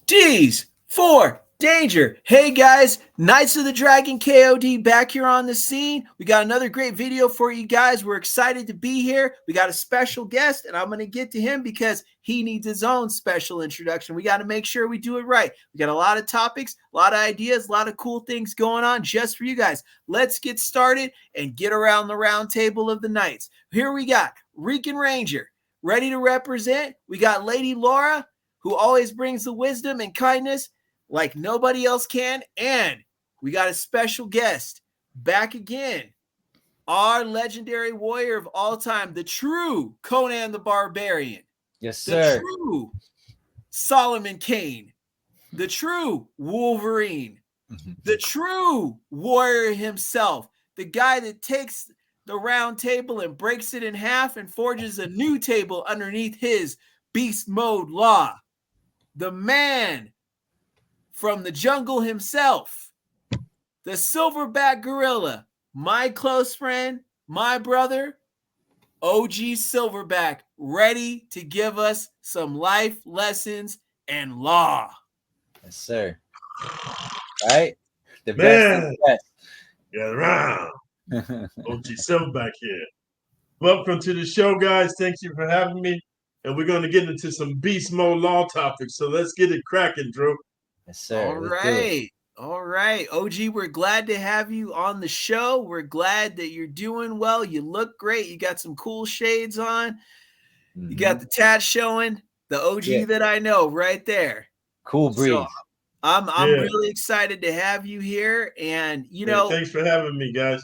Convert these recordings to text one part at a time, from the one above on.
D's for danger. Hey guys, Knights of the Dragon KOD back here on the scene. We got another great video for you guys. We're excited to be here. We got a special guest, and I'm going to get to him because he needs his own special introduction. We got to make sure we do it right. We got a lot of topics, a lot of ideas, a lot of cool things going on just for you guys. Let's get started and get around the round table of the Knights. Here we got Rican Ranger, ready to represent. We got Lady Laura, who always brings the wisdom and kindness like nobody else can. And we got a special guest back again, our legendary warrior of all time, the true Conan the Barbarian. Yes, sir. The true Solomon Kane, the true Wolverine, the true warrior himself, the guy that takes the round table and breaks it in half and forges a new table underneath his beast mode law. The man from the jungle himself, the silverback gorilla, my close friend, my brother, OG Silverback, ready to give us some life lessons and law. Yes, sir. Right? The Man. best. Get around. OG Silverback here. Welcome to the show, guys. Thank you for having me. And we're going to get into some beast mode law topics. So let's get it cracking, Drew. Yes, sir. All right. All right. OG, we're glad to have you on the show. We're glad that you're doing well. You look great. You got some cool shades on. You got the tat showing. The OG that I know right there. Cool breeze. So I'm really excited to have you here. And, you know, thanks for having me, guys.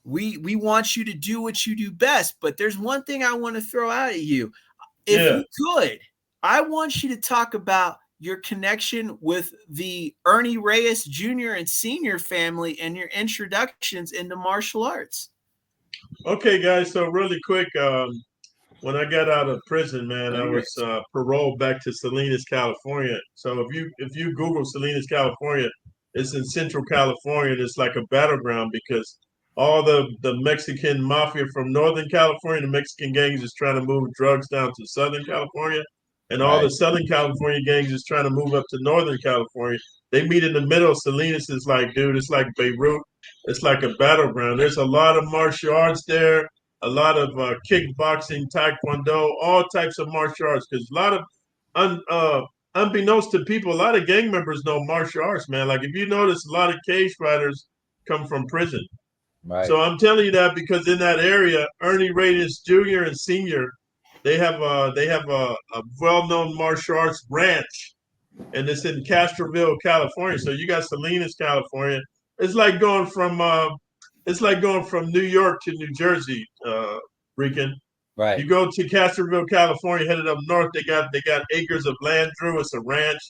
We want you to do what you do best. But there's one thing I want to throw out at you. If you could, I want you to talk about your connection with the Ernie Reyes Jr. and Sr. family and your introductions into martial arts. Okay, guys. So really quick, when I got out of prison, man, I was paroled back to Salinas, California. So if you Google Salinas, California, it's in Central California. And it's like a battleground because all the Mexican mafia from Northern California, the Mexican gangs is trying to move drugs down to Southern California. And all the Southern California gangs is trying to move up to Northern California. They meet in the middle. Salinas is like, dude, it's like Beirut. It's like a battleground. There's a lot of martial arts there, a lot of kickboxing, taekwondo, all types of martial arts. Because a lot of, unbeknownst to people, a lot of gang members know martial arts, man. Like if you notice, a lot of cage fighters come from prison. Right. So I'm telling you that because in that area, Ernie Reyes Jr. and Sr., they have a well-known martial arts ranch, and it's in Castroville, California. So you got Salinas, California. It's like going from New York to New Jersey, Rican. Right. You go to Castroville, California, headed up north. They got acres of land, Drew. It's a ranch.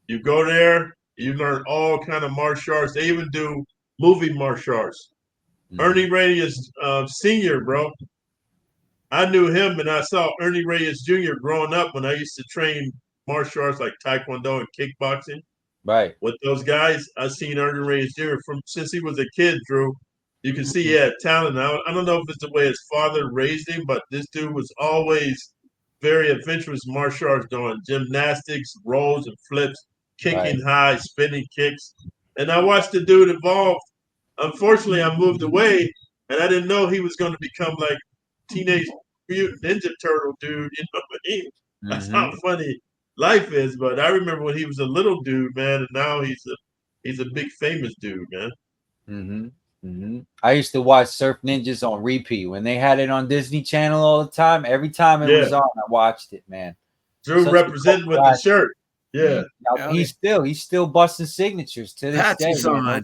You go there, you learn all kind of martial arts. They even do movie martial arts. Ernie Reyes Sr., bro. I knew him and I saw Ernie Reyes Jr. growing up when I used to train martial arts like Taekwondo and kickboxing. Right. With those guys, I seen Ernie Reyes Jr. since he was a kid, Drew. You can see he had talent. I don't know if it's the way his father raised him, but this dude was always very adventurous martial arts, doing gymnastics, rolls and flips, kicking high, spinning kicks. And I watched the dude evolve. Unfortunately, I moved away, and I didn't know he was going to become like Teenage Mutant Ninja Turtle dude. You know what I mean? That's how funny life is. But I remember when he was a little dude, man, and now he's a big famous dude, man. I used to watch Surf Ninjas on repeat when they had it on Disney Channel all the time. Every time it was on, I watched it, man. Drew representing with the shirt. Yeah. He's still busting signatures to this day. Man.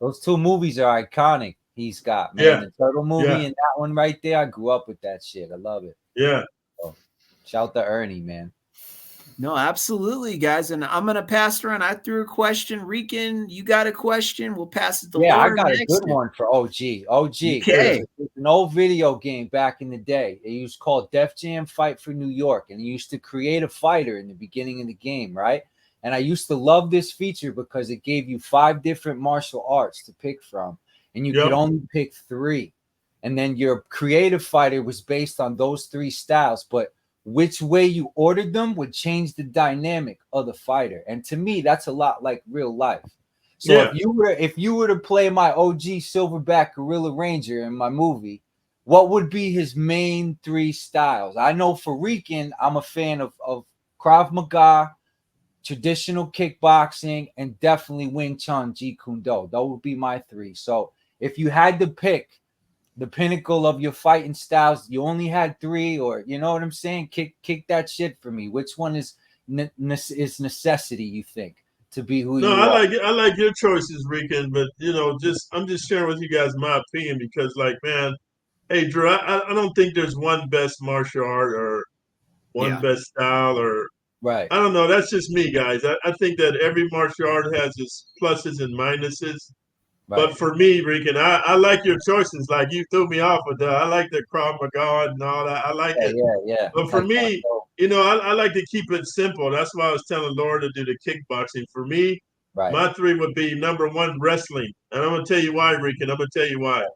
Those two movies are iconic. He's got, man. The Turtle movie and that one right there. I grew up with that shit. I love it. Yeah. So, shout to Ernie, man. No, absolutely, guys. And I'm going to pass around. I threw a question. Rican, you got a question? We'll pass it to Laura I got next. a good one for OG. Okay. It's an old video game back in the day. It used called Def Jam Fight for New York. And you used to create a fighter in the beginning of the game, right? And I used to love this feature because it gave you 5 different martial arts to pick from. And you could only pick 3. And then your creative fighter was based on those 3 styles. But which way you ordered them would change the dynamic of the fighter. And to me, that's a lot like real life. So Yeah. if you were to play my OG Silverback Gorilla Ranger in my movie, what would be his main 3 styles? I know for Rican, I'm a fan of Krav Maga, traditional kickboxing, and definitely Wing Chun Jeet Kune Do. Those would be my 3. So if you had to pick the pinnacle of your fighting styles, you only had 3, or you know what I'm saying? Kick that shit for me. Which one is necessity, you think, to be who No, you are? I like your choices, Rican, but I'm just sharing with you guys my opinion because, like, man, hey, Drew, I don't think there's one best martial art or one Yeah. best style, or Right, I don't know. That's just me, guys. I think that every martial art has its pluses and minuses. right. But for me, Rican, I like your choices. Like, you threw me off with that. I like the Krav Maga and all that. I like Yeah, it. yeah. But for Like, me, I like to keep it simple. That's why I was telling Laura to do the kickboxing. For me, right, my 3 would be number 1, wrestling. And I'm going to tell you why, Rican. I'm going to tell you why.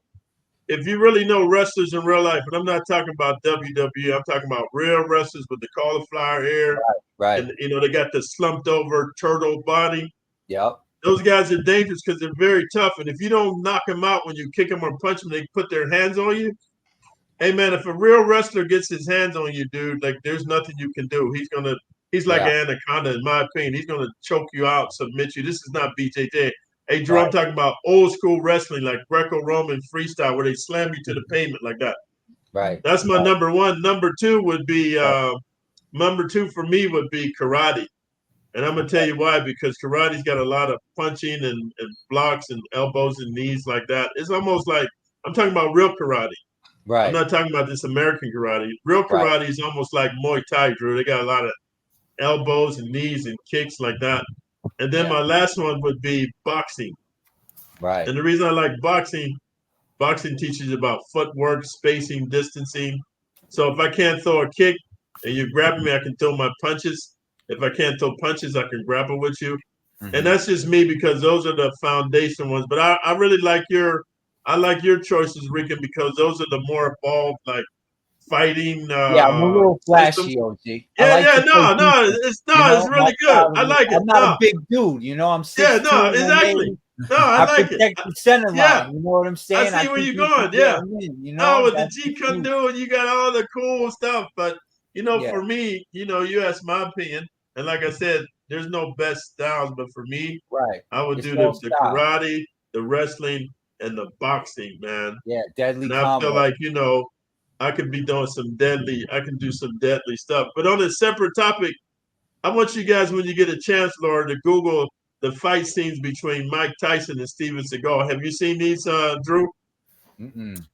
If you really know wrestlers in real life, and I'm not talking about WWE, I'm talking about real wrestlers with the cauliflower hair, right. and they got the slumped over turtle body. Yep. Those guys are dangerous because they're very tough. And if you don't knock them out when you kick them or punch them, they put their hands on you. Hey man, if a real wrestler gets his hands on you, dude, like there's nothing you can do. He's like Yeah. an anaconda, in my opinion. He's gonna choke you out, submit you. This is not BJJ. Hey Drew, I'm Right, talking about old school wrestling, like Greco-Roman freestyle, where they slam you to the pavement like that. right, That's my number 1. right. Number two for me would be karate. And I'm gonna tell Okay. you why, because karate's got a lot of punching and blocks and elbows and knees like that. It's almost like I'm talking about real karate. I'm Right, not talking about this American karate. Real right. karate is almost like Muay Thai, Drew. They got a lot of elbows and knees and kicks like that. And then Yeah, my last one would be boxing. right, And the reason I like boxing teaches you about footwork, spacing, distancing. So if I can't throw a kick and you grab me, I can throw my punches. If I can't throw punches, I can grapple with you. And hmm that's just me because those are the foundation ones. But I really I like your choices, Rican, because those are the more evolved, like fighting yeah. I'm a little systems. flashy, OG. I Yeah, like yeah, to play defense. You it's know, really good. I like it. I'm not a No, big dude. You know, I'm yeah, 6'2", no, exactly. 180. No, I I like it. protect the center Yeah, line. You know what I'm I saying? I see where keep you're people going. Yeah. getting in. You No, know, with the that's G the truth. Kundo, you got all the cool stuff. But Yeah, for me, you asked my opinion, and like I said, there's no best styles. But for me, right. I would It's do all the style. karate, the wrestling, and the boxing, man. Yeah, deadly And I feel combo. like I could be doing I can do some deadly stuff. But on a separate topic, I want you guys, when you get a chance, Laura, to Google the fight scenes between Mike Tyson and Steven Seagal. Have you seen these, Drew? Mm-mm.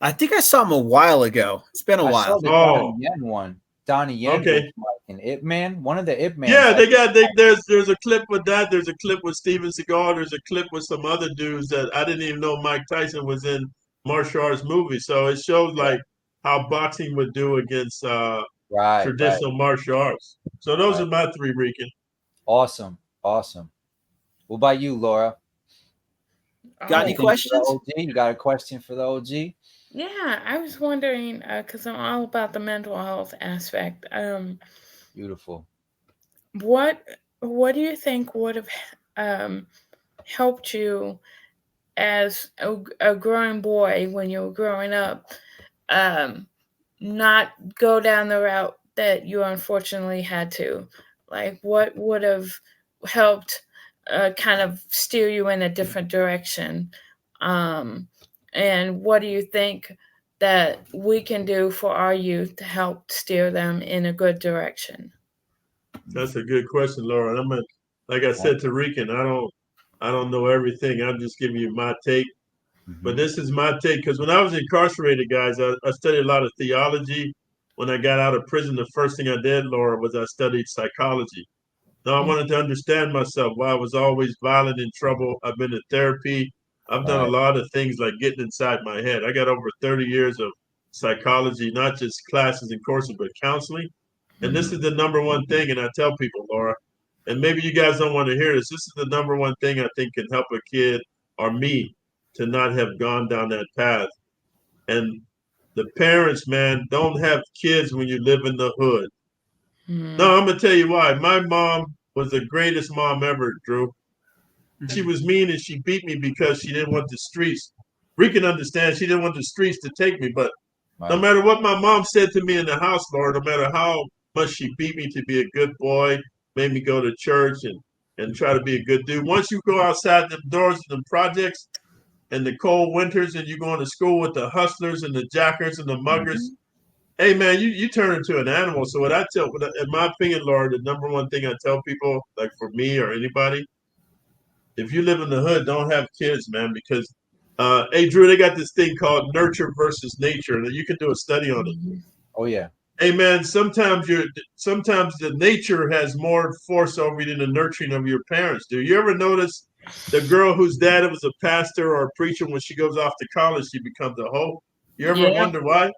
I think I saw him a while ago. It's been a I saw while. the Donnie Oh, Yen one. Donnie Yen was okay. like an Ip Man. One of the Ip Mans. Yeah, there's a clip with that. There's a clip with Steven Seagal. There's a clip with some other dudes that I didn't even know Mike Tyson was in martial arts movies. So it shows Yeah. like how boxing would do against Right, right, traditional martial arts. So those right. are my 3, Rican. Awesome, awesome. What about you, Laura? Got any Oh, Anything for the questions? OG? You got a question for the OG? yeah. I was wondering because I'm all about the mental health aspect. Beautiful. What what do you think would have um helped you as a growing boy when you were growing up, um, not go down the route that you unfortunately had to? Like, what would have helped kind of steer you in a different direction? Um, and what do you think that we can do for our youth to help steer them in a good direction? That's a good question, Laura. Like I Right. said to Rican, I don't know everything. I'm just giving you my take. But Mm-hmm. this is my take because when I was incarcerated, guys, I studied a lot of theology. When I got out of prison, the first thing I did, Laura, was I studied psychology. Now I wanted to understand myself, why I was always violent and trouble. I've been in therapy. I've done a Right. lot of things like getting inside my head. I got over 30 years of psychology, not just classes and courses, but counseling. And this Mm-hmm. is the number one thing, and I tell people, Laura, and maybe you guys don't want to hear this. This is the number one thing I think can help a kid or me to not have gone down that path. And the parents, man, don't have kids when you live in the hood. Mm. No, I'm gonna tell you why. My mom was the greatest mom ever, Drew. She was mean and she beat me because she didn't want the streets. We can understand she didn't want the streets to take me, but no matter what my mom said to me in the house, Lord, no matter how much she beat me to be a good boy, made me go to church and try to be a good dude. Once you go outside the doors of the projects and the cold winters and you're going to school with the hustlers and the jackers and the muggers, hey man, you turn into an animal. So what I tell, in my opinion, Lord, the number one thing I tell people, like for me or anybody, if you live in the hood, don't have kids, man, because hey Drew, they got this thing called nurture versus nature, and you can do a study on it. Oh yeah. Hey man, sometimes the nature has more force over you than the nurturing of your parents. Do you ever notice the girl whose dad was a pastor or a preacher, when she goes off to college, she becomes a hoe? You ever wonder why?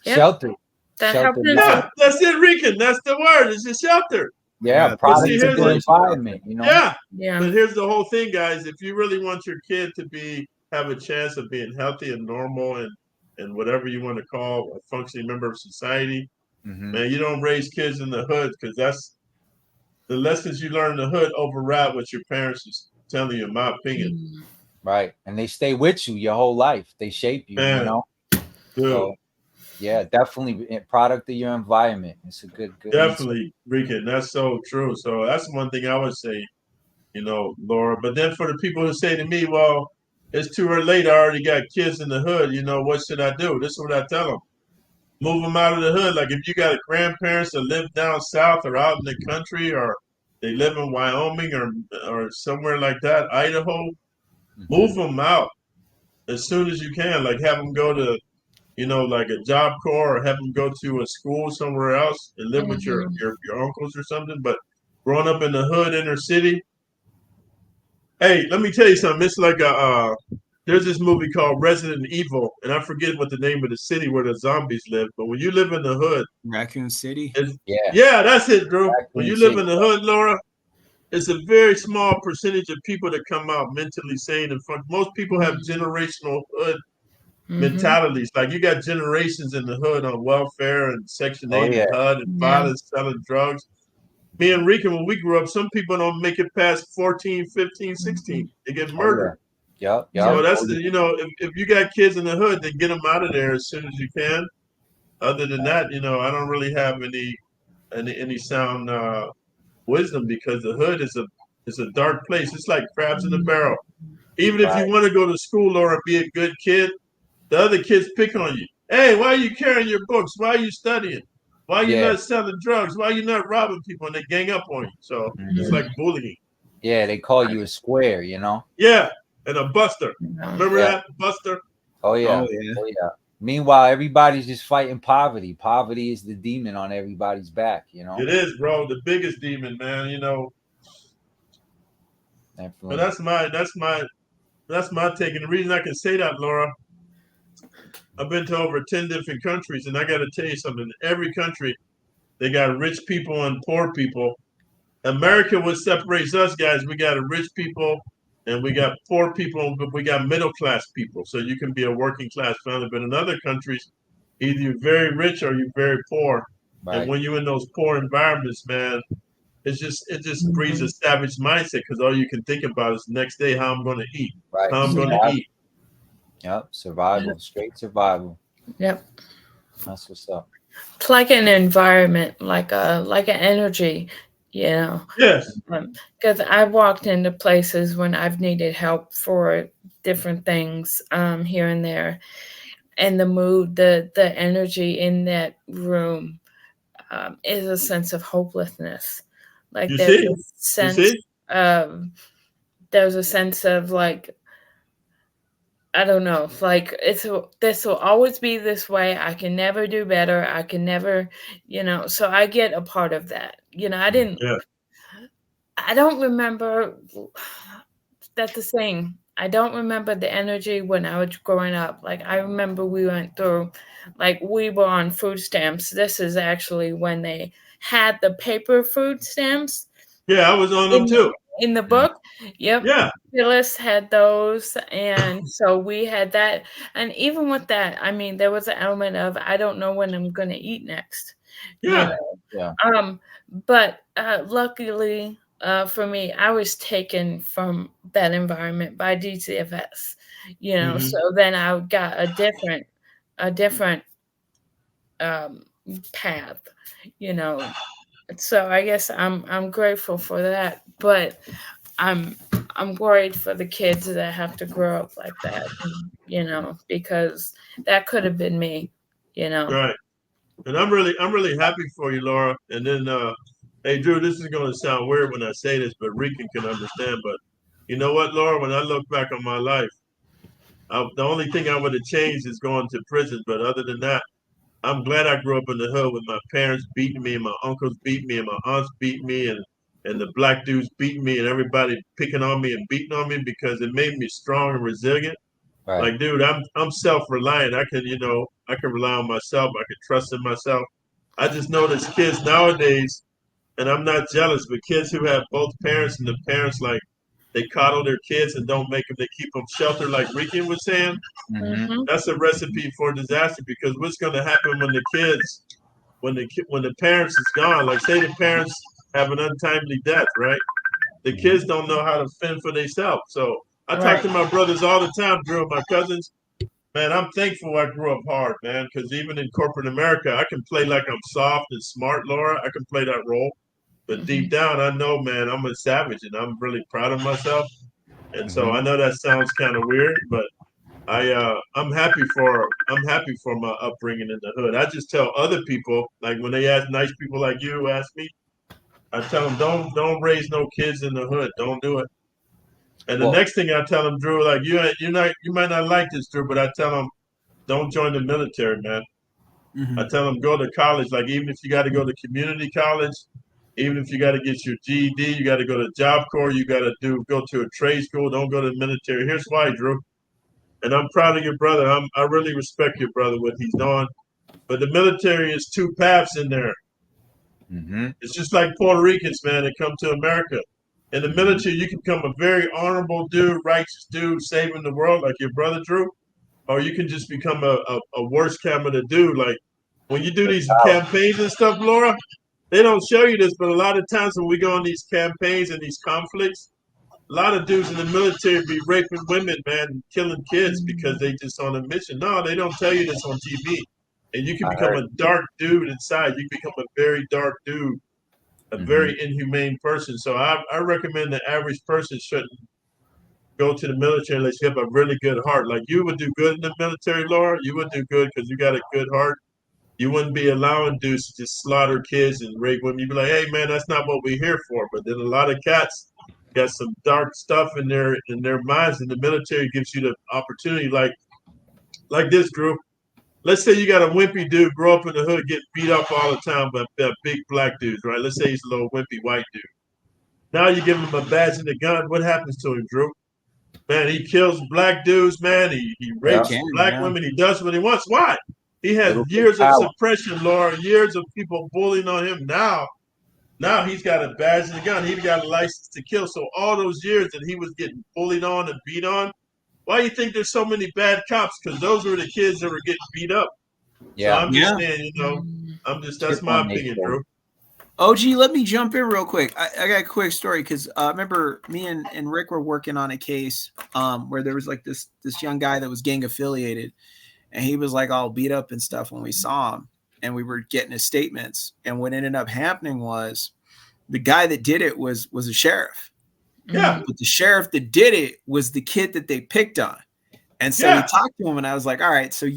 Yep. Shelter. That Shelter. happens. Yeah, that's it, Rican. That's the word. It's a shelter. Yeah, Yeah, product see, of here's the a- environment, you know. Yeah. Yeah. But here's the whole thing, guys. If you really want your kid to have a chance of being healthy and normal and whatever you want to call a functioning member of society, man, you don't raise kids in the hood, because that's the lessons you learn in the hood override what your parents is telling you, in my opinion. Right. And they stay with you your whole life. They shape you, Man, you know. dude, So yeah, definitely a product of your environment. It's a good definitely, Rican. That's so true. So that's one thing I would say, Laura. But then for the people who say to me, well, it's too late, I already got kids in the hood, what should I do? This is what I tell them. Move them out of the hood. Like if you got grandparents that live down south or out in the country, or they live in Wyoming or somewhere like that, Idaho, move them out as soon as you can. Like have them go to, like a job corps, or have them go to a school somewhere else and live with your uncles or something. But growing up in the hood, inner city, hey, let me tell you something. It's like there's this movie called Resident Evil, and I forget what the name of the city where the zombies live. But when you live in the hood, Raccoon City. Yeah, that's it, Drew. When Raccoon you live City. in the hood, Laura, it's a very small percentage of people that come out mentally sane. And most people have generational hood mentalities. Like you got generations in the hood on welfare and Section 8 and HUD and fathers selling drugs. Me and Rika, when we grew up, some people don't make it past 14, 15, 16. They get murdered. Yep. So that's if you got kids in the hood, then get them out of there as soon as you can. Other than that, I don't really have any sound wisdom, because the hood is a dark place. It's like crabs in a barrel. Even if you want to go to school or be a good kid, the other kids pick on you. Hey, why are you carrying your books? Why are you studying? Why are you not selling drugs? Why are you not robbing people? And they gang up on you. So it's like bullying. Yeah, they call you a square, you know? Yeah, and a buster. Remember that? Buster? Oh yeah. Meanwhile, everybody's just fighting poverty. Poverty is the demon on everybody's back, you know? It is, bro. The biggest demon, man, Definitely. But that's my take. And the reason I can say that, Laura, I've been to over 10 different countries, and I got to tell you something. In every country, they got rich people and poor people. America, what separates us, guys, we got rich people and we got poor people, but we got middle class people. So you can be a working class family. But in other countries, either you're very rich or you're very poor. Right. And when you're in those poor environments, man, it just breeds a savage mindset, because all you can think about is the next day how I'm going to eat, how I'm going to eat. Yep, survival, straight survival. Yep, that's what's up. It's like an environment, like an energy, Yes. Because I've walked into places when I've needed help for different things here and there, and the mood, the energy in that room is a sense of hopelessness. Like there's a sense of like, I don't know, like this will always be this way. I can never do better. I can never, so I get a part of that. I don't remember, that's the thing. I don't remember the energy when I was growing up. Like I remember we went through, like we were on food stamps. This is actually when they had the paper food stamps. Yeah, I was on them too. in the book. Yep. Yeah. Phyllis had those, and so we had that. And even with that, I mean, there was an element of I don't know when I'm going to eat next. Yeah. But luckily for me, I was taken from that environment by DCFS. So then I got a different path. You know, so I guess I'm grateful for that, but I'm worried for the kids that have to grow up like that, because that could have been me, Right. And I'm really happy for you, Laura. And then, hey, Drew, this is going to sound weird when I say this, but Rican can understand. But you know what, Laura? When I look back on my life, the only thing I would have changed is going to prison. But other than that, I'm glad I grew up in the hood with my parents beating me, and my uncles beating me, and my aunts beating me, and the black dudes beating me, and everybody picking on me and beating on me because it made me strong and resilient. Right. Like, dude, I'm self-reliant. I can rely on myself. I can trust in myself. I just know there's kids nowadays, and I'm not jealous, but kids who have both parents and the parents like they coddle their kids and don't make them, they keep them sheltered, like Rican was saying. That's a recipe for disaster because what's going to happen when the kids, when the parents is gone? Like, say the parents have an untimely death, right? The kids don't know how to fend for themselves. So I talk to my brothers all the time, Drew, my cousins. Man, I'm thankful I grew up hard, man, because even in corporate America, I can play like I'm soft and smart, Laura. I can play that role. But deep down, I know, man, I'm a savage and I'm really proud of myself. And so I know that sounds kind of weird, but I'm happy for my upbringing in the hood. I just tell other people, like when they ask nice people like you who ask me, I tell them don't raise no kids in the hood. Don't do it. And the next thing I tell them, Drew, like you might not like this, Drew, but I tell them don't join the military, man. I tell them go to college. Like even if you got to go to community college, even if you got to get your GED, you got to go to Job Corps, you got to go to a trade school. Don't go to the military. Here's why, Drew. And I'm proud of your brother. I really respect your brother what he's doing. But the military is two paths in there. It's just like Puerto Ricans, man, that come to America. In the military, you can become a very honorable dude, righteous dude, saving the world like your brother Drew, or you can just become a worse kind of a dude. Like when you do these campaigns and stuff, Laura, they don't show you this, but a lot of times when we go on these campaigns and these conflicts, a lot of dudes in the military be raping women, man, killing kids because they just on a mission. No, they don't tell you this on TV. And you can become a dark dude inside. You become a very dark dude, a very inhumane person. So I recommend the average person shouldn't go to the military unless you have a really good heart. Like you would do good in the military, Laura. You would do good because you got a good heart. You wouldn't be allowing dudes to just slaughter kids and rape women. You'd be like, hey man, that's not what we're here for. But then a lot of cats got some dark stuff in their minds, and the military gives you the opportunity, like this, Drew. Let's say you got a wimpy dude grow up in the hood, get beat up all the time by big black dudes, right? Let's say he's a little wimpy white dude. Now you give him a badge and a gun. What happens to him, Drew? Man, he kills black dudes, man. He rapes black women. He does what he wants. Why? He has years of suppression, Laura, years of people bullying on him. Now he's got a badge and a gun. He's got a license to kill. So all those years that he was getting bullied on and beat on, why do you think there's so many bad cops? Because those were the kids that were getting beat up. So I'm just saying, that's my opinion, Drew. OG, let me jump in real quick. I got a quick story because I remember me and Rick were working on a case where there was like this young guy that was gang affiliated, and he was like all beat up and stuff when we saw him, and we were getting his statements. And what ended up happening was the guy that did it was a sheriff. Yeah. But the sheriff that did it was the kid that they picked on. And so we talked to him, and I was like, all right, so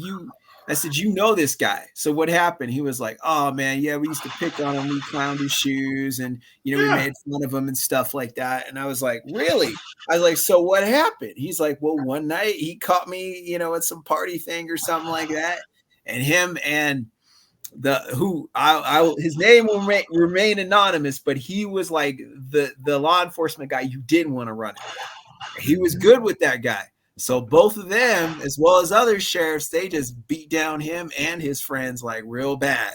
I said, you know this guy. So what happened? He was like, oh, man, yeah, we used to pick on him. We clowned his shoes, and, we made fun of him and stuff like that. And I was like, really? I was like, so what happened? He's like, well, one night he caught me, at some party thing or something like that. And him and his name will remain anonymous, but he was like the law enforcement guy you didn't want to run it. He was good with that guy. So both of them, as well as other sheriffs, they just beat down him and his friends like real bad.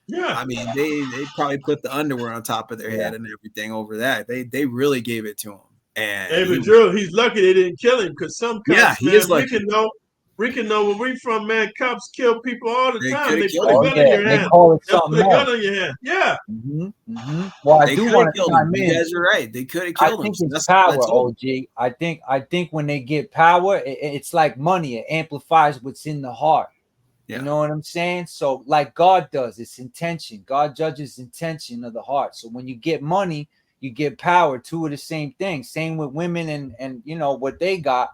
Yeah. I mean, they probably put the underwear on top of their head and everything over that. They really gave it to him. And Hey, but Drew, he's lucky they didn't kill him because some cops, he man, is lucky. Rican know where we from, man. Cops kill people all the They time. coulda They killed put a him. gun in your They hand. call it They'll something put a gun else. in your hand. Yeah. Well, I They do coulda want to killed him. chime You in. guys are right. They could have I killed him. think So it's that's what I power, told OG. I think when they get power, it's like money. It amplifies what's in the heart. Yeah. You know what I'm saying? So like God does, it's intention. God judges intention of the heart. So when you get money, you get power. Two of the same thing. Same with women and you know what they got.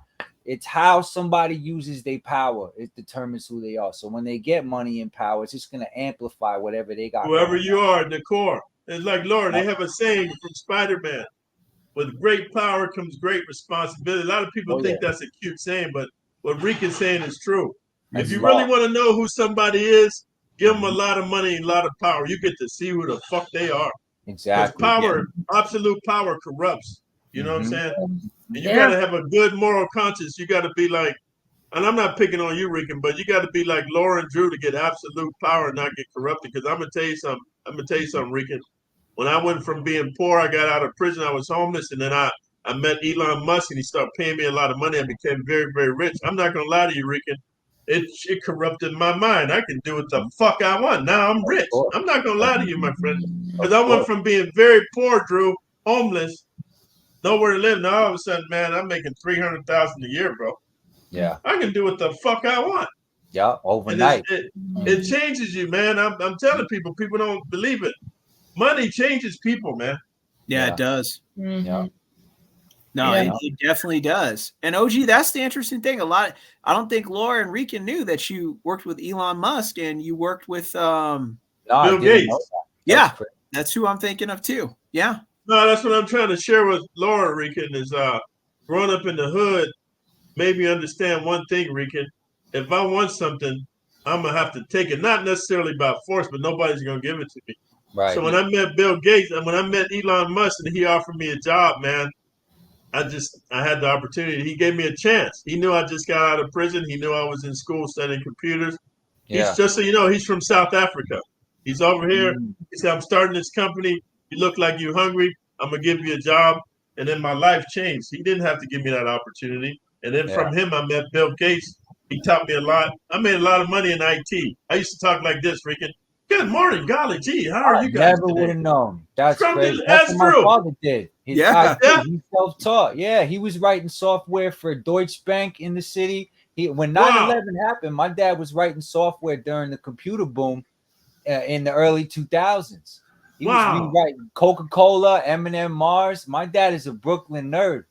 It's how somebody uses their power. It determines who they are. So when they get money and power, it's just gonna amplify whatever they got. Whoever you are in the core. It's like, Lord, they have a saying from Spider-Man. With great power comes great responsibility. A lot of people think that's a cute saying, but what Rick is saying is true. If you really want to know who somebody is, give them a lot of money and a lot of power. You get to see who the fuck they are. Because Exactly. power, absolute power corrupts. You know what I'm saying? And you got to have a good moral conscience. You got to be like, and I'm not picking on you, Rican, but you got to be like Laura and Drew to get absolute power and not get corrupted. Because I'm going to tell you something. Rican. When I went from being poor, I got out of prison, I was homeless, and then I met Elon Musk, and he started paying me a lot of money. I became very, very rich. I'm not gonna lie to you, Rican. It corrupted my mind. I can do what the fuck I want. Now I'm rich. I'm not gonna lie to you, my friend. Because I went from being very poor, Drew, homeless, nowhere to live. Now all of a sudden, man, I'm making $300,000 a year, bro. Yeah. I can do what the fuck I want. Yeah, overnight. It changes you, man. I'm telling people don't believe it. Money changes people, man. Yeah, it does. Yeah. No, it definitely does. And OG, that's the interesting thing. I don't think Laura and Rican knew that you worked with Elon Musk and you worked with Bill Gates. Yeah, that's who I'm thinking of too. Yeah. No, that's what I'm trying to share with Laura, Rican, is growing up in the hood made me understand one thing, Rican. If I want something, I'm gonna have to take it. Not necessarily by force, but nobody's gonna give it to me. Right. So when I met Bill Gates and when I met Elon Musk and he offered me a job, man, I had the opportunity. He gave me a chance. He knew I just got out of prison. He knew I was in school studying computers. He's just so you know, he's from South Africa. He's over here. He said, I'm starting this company. You look like you're hungry. I'm gonna give you a job. And then my life changed. He didn't have to give me that opportunity. And then from him, I met Bill Gates. He taught me a lot. I made a lot of money in IT. I used to talk like this, freaking. Good morning, golly gee. How are you guys? Never would have known. That's from crazy. That's what my father did. He's self-taught. Yeah, he was writing software for Deutsche Bank in the city. When 9/11 happened, my dad was writing software during the computer boom in the early 2000s. He was rewriting Coca-Cola, M&M, Mars. My dad is a Brooklyn nerd.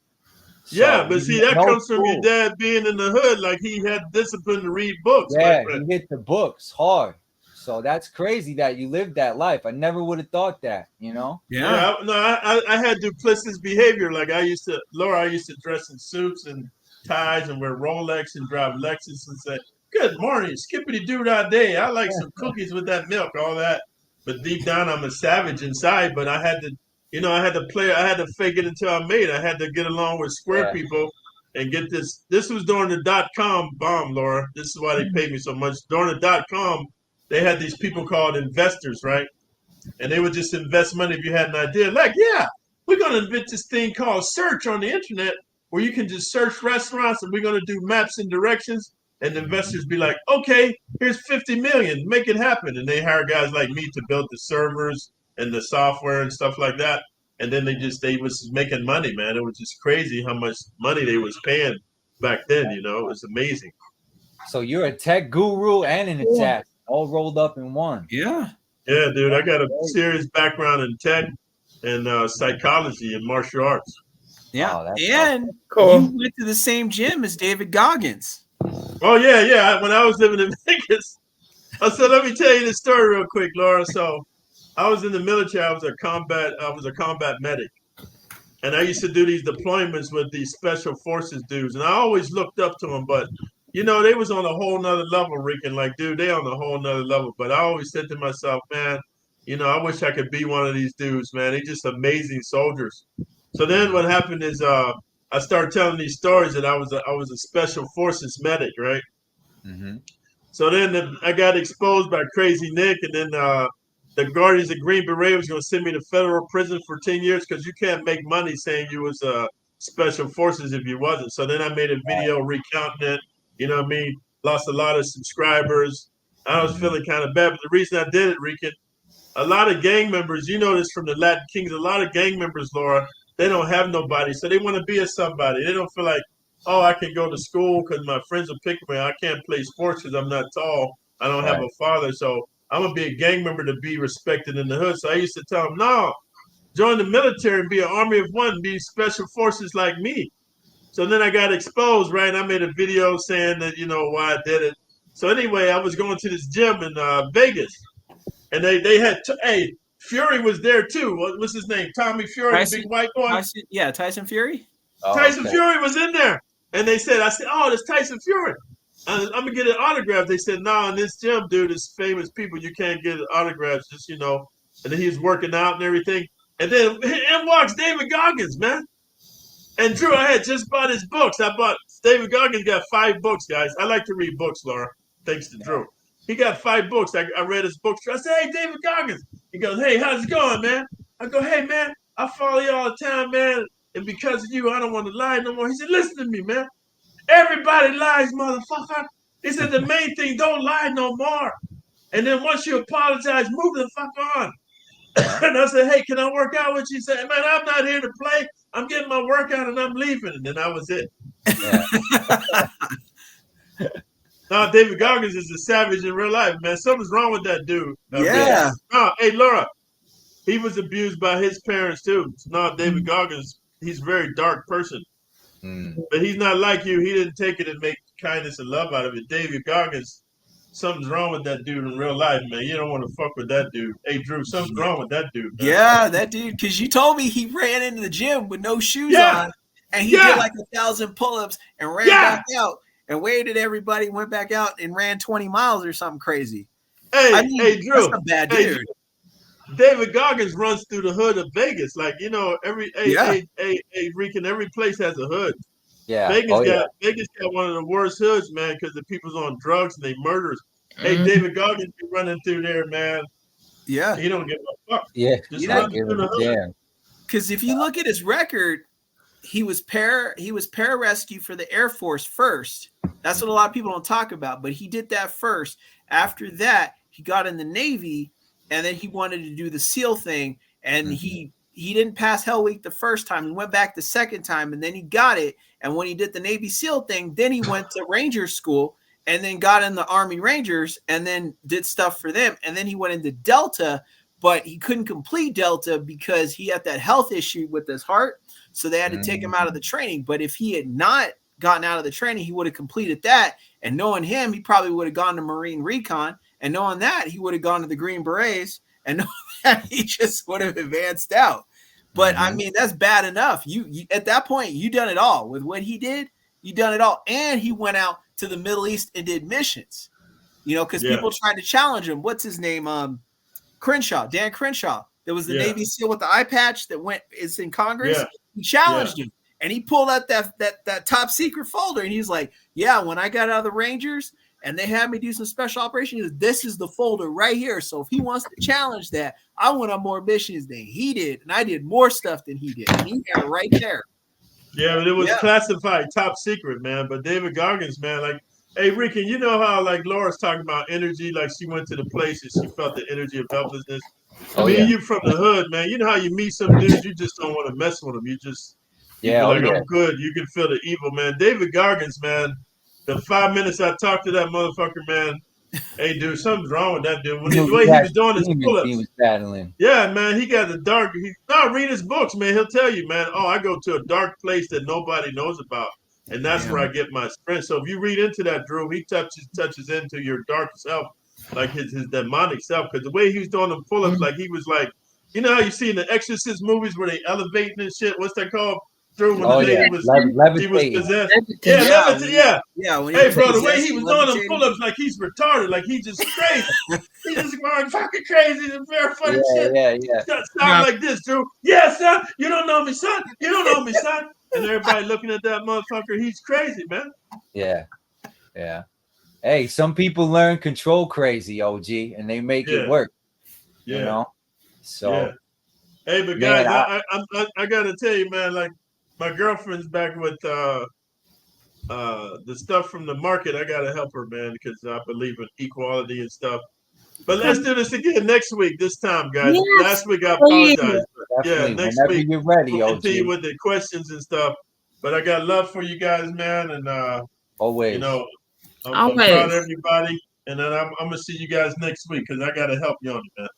So but see, that comes from your dad being in the hood. Like he had discipline to read books. Yeah, he hit the books hard. So that's crazy that you lived that life. I never would have thought that, you know? Yeah. I had duplicitous behavior. Like Laura, I used to dress in suits and ties and wear Rolex and drive Lexus and say, good morning, skippity doo dah day. I like some cookies with that milk, all that. But deep down, I'm a savage inside. But I had to, I had to fake it until I made it. I had to get along with square people and get this. This was during the .com bomb, Laura. This is why they paid me so much. During the .com, they had these people called investors, right? And they would just invest money if you had an idea. Like, yeah, we're going to invent this thing called search on the internet where you can just search restaurants and we're going to do maps and directions. And the investors be like, okay, here's 50 million, make it happen. And they hire guys like me to build the servers and the software and stuff like that. And then they was making money, man. It was just crazy how much money they was paying back then. It was amazing. So you're a tech guru and an assassin, all rolled up in one. Yeah. Yeah, dude, I got a serious background in tech and psychology and martial arts. Yeah, and you went to the same gym as David Goggins. Oh yeah. When I was living in Vegas, let me tell you this story real quick, Laura. So I was in the military. I was a combat medic, and I used to do these deployments with these special forces dudes, and I always looked up to them, but. They was on a whole nother level, Rican. Like, dude, they on a whole nother level. But I always said to myself, man, I wish I could be one of these dudes, man. They just amazing soldiers. So then what happened is I started telling these stories that I was a special forces medic, right? Mm-hmm. So then I got exposed by Crazy Nick, and then the Guardians of Green Beret was going to send me to federal prison for 10 years because you can't make money saying you was special forces if you wasn't. So then I made a video recounting it. You know what I mean? Lost a lot of subscribers. I was feeling kind of bad, but the reason I did it, Rican, a lot of gang members, you know this from the Latin Kings, a lot of gang members, Laura, they don't have nobody. So they want to be a somebody. They don't feel like, oh, I can go to school because my friends will pick me. I can't play sports because I'm not tall. I don't have a father. So I'm going to be a gang member to be respected in the hood. So I used to tell them, no, join the military and be an army of one, be special forces like me. So then I got exposed, right? I made a video saying that, you know, why I did it. So anyway, I was going to this gym in Vegas. And they had, hey, Fury was there too. What's his name? Tommy Fury, the big white boy. Tyson Fury. Tyson Fury was in there. And I said, oh, that's Tyson Fury. I'm going to get an autograph. They said, no, in this gym, dude, it's famous people. You can't get autographs, just, you know. And then he was working out and everything. And then in walks David Goggins, man. And Drew, I had just bought his books. David Goggins got 5 books, guys. I like to read books, Laura, thanks to Drew. He got 5 books. I read his books. I said, hey, David Goggins. He goes, hey, how's it going, man? I go, hey, man, I follow you all the time, man. And because of you, I don't want to lie no more. He said, listen to me, man. Everybody lies, motherfucker. He said, the main thing, don't lie no more. And then once you apologize, move the fuck on. And I said, hey, can I work out with you? He said, man, I'm not here to play. I'm getting my workout and I'm leaving. And then that was it. Yeah. No, David Goggins is a savage in real life, man. Something's wrong with that dude. Yeah. No, hey, Laura, he was abused by his parents too. No, David Goggins, he's a very dark person. But he's not like you. He didn't take it and make kindness and love out of it. David Goggins, something's wrong with that dude in real life, man. You don't want to fuck with that dude. Hey, Drew, something's wrong with that dude, man. Yeah, that dude, because you told me he ran into the gym with no shoes on, and he did like 1,000 pull-ups and ran back out and waved at everybody, went back out and ran 20 miles or something crazy. Hey, hey, Drew. That's a bad dude. Hey, David Goggins runs through the hood of Vegas. Like, you know, Rican, every place has a hood. Yeah. Vegas got one of the worst hoods, man, because the people's on drugs and they murderers. Hey, David Goggins be running through there, man. Yeah. He don't give a fuck. Yeah. Just run through the hood. Because if you look at his record, he was pararescue for the Air Force first. That's what a lot of people don't talk about, but he did that first. After that, he got in the Navy, and then he wanted to do the SEAL thing, and he didn't pass Hell Week the first time. He went back the second time, and then he got it. And when he did the Navy SEAL thing, then he went to Ranger School and then got in the Army Rangers and then did stuff for them. And then he went into Delta, but he couldn't complete Delta because he had that health issue with his heart. So they had to take him out of the training. But if he had not gotten out of the training, he would have completed that. And knowing him, he probably would have gone to Marine Recon. And knowing that, he would have gone to the Green Berets. And knowing that, he just would have advanced out. But I mean, that's bad enough. You at that point, you done it all with what he did. You done it all, and he went out to the Middle East and did missions. You know, because people tried to challenge him. What's his name? Crenshaw, Dan Crenshaw. There was the Navy SEAL with the eye patch that is in Congress. Yeah. He challenged him, and he pulled out that top secret folder, and he's like, "Yeah, when I got out of the Rangers." And they had me do some special operations. This is the folder right here. So if he wants to challenge that, I went on more missions than he did. And I did more stuff than he did. And he got it right there. Yeah, but it was classified top secret, man. But David Goggins, man, like, hey, Ricky, you know how, like, Laura's talking about energy? Like, she went to the place and she felt the energy of helplessness. You from the hood, man. You know how you meet some dudes, you just don't want to mess with them. You just, I'm good. You can feel the evil, man. David Goggins, man. The 5 minutes I talked to that motherfucker, man, hey, dude, something's wrong with that dude. The way he was doing his pull-ups. He was battling. Yeah, man, he got the dark. Read his books, man. He'll tell you, man, I go to a dark place that nobody knows about. And that's where I get my strength. So if you read into that, Drew, he touches into your dark self, like his demonic self. Because the way he was doing the pull-ups, like he was like, you know how you see in the Exorcist movies where they elevating and shit? What's that called? Drew, when the lady was possessed. Yeah. Hey, bro, the way he was doing them pull-ups, like he's retarded, like he's just crazy. He's just going fucking crazy. It's very funny shit. Yeah. Sound like this, Drew. Yeah, son. You don't know me, son. You don't know me, son. And everybody looking at that motherfucker, he's crazy, man. Yeah. Hey, some people learn control crazy, OG, and they make it work. You know, so yeah. Hey, but man, guys, I gotta tell you, man, like my girlfriend's back with the stuff from the market. I gotta help her, man, because I believe in equality and stuff. But let's do this again next week. This time, guys. Yes, Last week I please. apologize. But yeah, definitely next whenever week you're ready, we'll OG. continue with the questions and stuff. But I got love for you guys, man, and Always. you know, I'm Always. proud of everybody. And then I'm gonna see you guys next week because I gotta help you on it, man.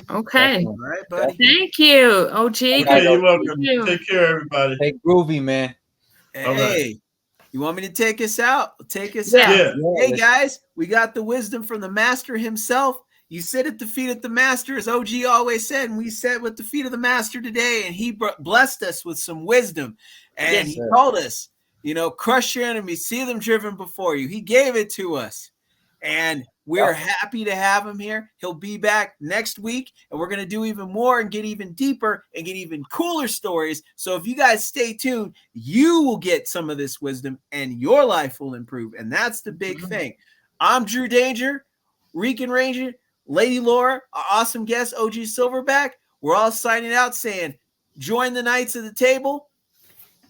Okay. Definitely. All right, buddy. Thank you, OG. Okay, right, you're OG. welcome. you. Take care, everybody. Hey, groovy, man. All right. Hey, you want me to take us out? Take us Yeah. out. Yeah. Hey, guys, we got the wisdom from the master himself. You sit at the feet of the master, as OG always said, and we sat with the feet of the master today, and he blessed us with some wisdom. And Yes, he sir. told us, you know, crush your enemies, see them driven before you. He gave it to us. And we're happy to have him here. He'll be back next week, and we're going to do even more and get even deeper and get even cooler stories. So if you guys stay tuned, you will get some of this wisdom and your life will improve. And that's the big thing. I'm Drew Danger, Rican Ranger, Lady Laura, our awesome guest, OG Silverback. We're all signing out saying, join the Knights of the Table,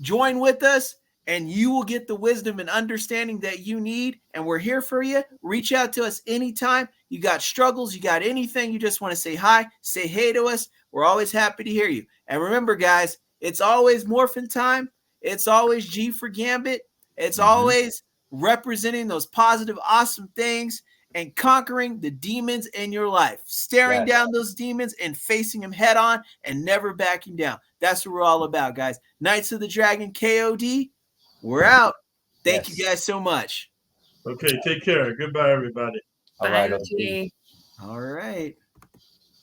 join with us, and you will get the wisdom and understanding that you need. And we're here for you. Reach out to us anytime. You got struggles, you got anything, you just want to say hi, say hey to us. We're always happy to hear you. And remember, guys, it's always morphin time. It's always G for Gambit. It's always representing those positive, awesome things and conquering the demons in your life, staring down those demons and facing them head on and never backing down. That's what we're all about, guys. Knights of the Dragon KOD, we're out. Thank you guys so much. Okay, take care. Goodbye, everybody. All Bye, right, OG. OG. All right.